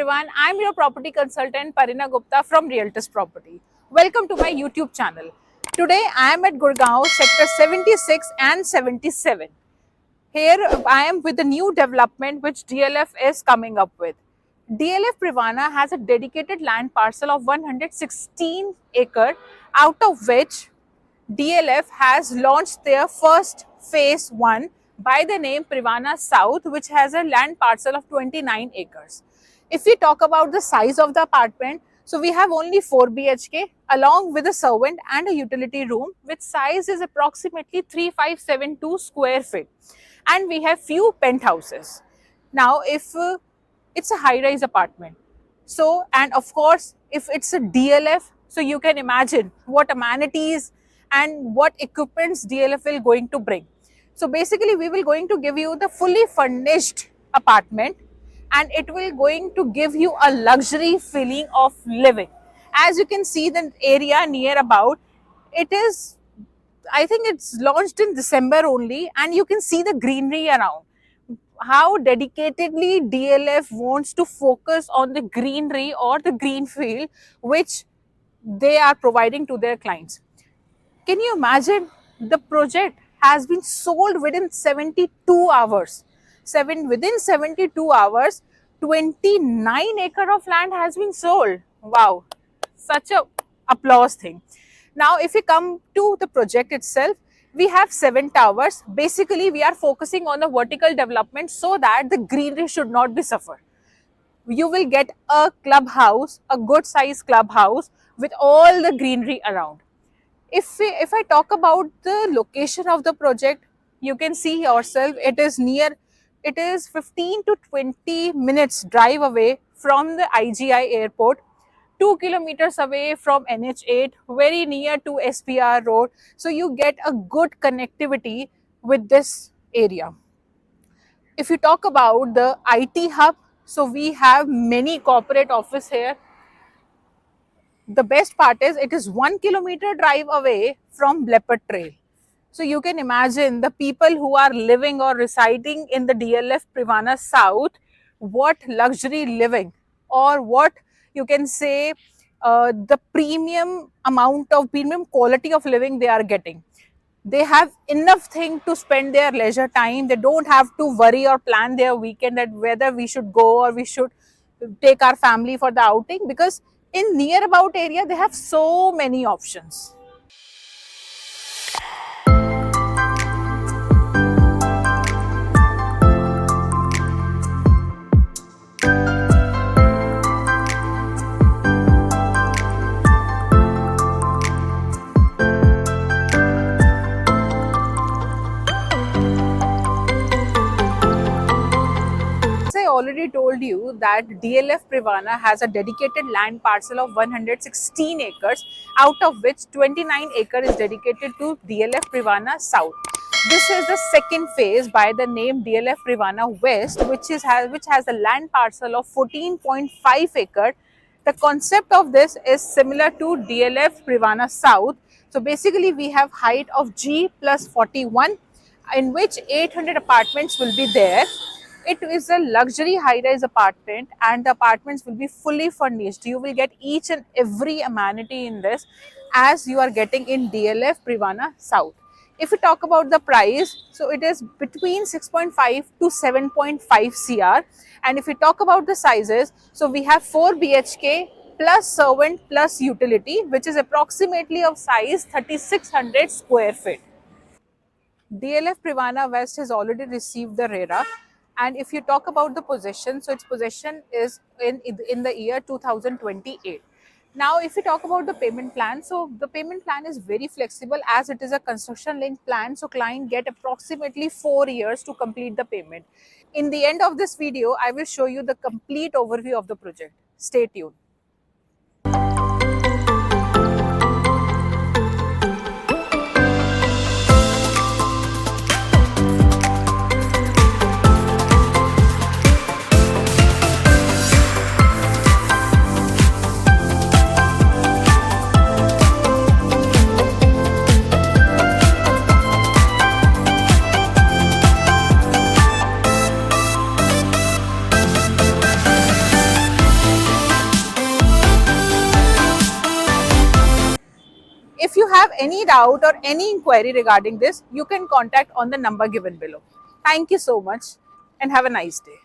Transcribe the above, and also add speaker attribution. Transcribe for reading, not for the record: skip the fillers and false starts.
Speaker 1: everyone, I'm your property consultant Parina Gupta from Realtus Property. Welcome to my YouTube channel. Today I am at Gurgaon sector 76 and 77. Here I am with a new development which DLF is coming up with. DLF Privana has a dedicated land parcel of 116 acre, out of which DLF has launched their first phase 1 by the name Privana South, which has a land parcel of 29 acres. If we talk about the size of the apartment, so we have only 4 BHK along with a servant and a utility room, which size is approximately 3572 square feet, and we have few penthouses. Now if it's a high rise apartment, so and of course if it's a DLF, so you can imagine what amenities and what equipments DLF will going to bring. So basically we will going to give you the fully furnished apartment, and it will going to give you a luxury feeling of living. As you can see the area near about, it is, I think it's launched in December only, and you can see the greenery around. How dedicatedly DLF wants to focus on the greenery or the green field which they are providing to their clients. Can you imagine, the project has been sold within 72 hours. Within 72 hours, 29 acre of land has been sold. Wow, such a applause thing. Now, if we come to the project itself, we have 7 towers. Basically, we are focusing on the vertical development so that the greenery should not be suffered. You will get a clubhouse, a good size clubhouse with all the greenery around. If I talk about the location of the project, you can see yourself, it is near, it is 15 to 20 minutes drive away from the IGI airport, 2 kilometers away from NH8, very near to SPR road. So you get a good connectivity with this area. If you talk about the IT hub, so we have many corporate office here. The best part is it is 1 kilometer drive away from Leopard Trail. So you can imagine the people who are living or residing in the DLF Privana South, what luxury living, or what you can say the premium amount of premium quality of living they are getting. They have enough thing to spend their leisure time. They don't have to worry or plan their weekend that whether we should go or we should take our family for the outing, because in near about area they have so many options. I already told you that DLF Privana has a dedicated land parcel of 116 acres, out of which 29 acres is dedicated to DLF Privana South. This is the second phase by the name DLF Privana West, which has a land parcel of 14.5 acres. The concept of this is similar to DLF Privana South. So basically we have height of G plus 41, in which 800 apartments will be there. It is a luxury high-rise apartment, and the apartments will be fully furnished. You will get each and every amenity in this as you are getting in DLF Privana South. If we talk about the price, so it is between 6.5 to 7.5 CR. And if we talk about the sizes, so we have 4 BHK plus servant plus utility, which is approximately of size 3600 square feet. DLF Privana West has already received the RERA. And if you talk about the possession, so its possession is in the year 2028. Now, if you talk about the payment plan, so the payment plan is very flexible as it is a construction linked plan. So client get approximately 4 years to complete the payment. In the end of this video, I will show you the complete overview of the project. Stay tuned. If you have any doubt or any inquiry regarding this, you can contact on the number given below. Thank you so much and have a nice day.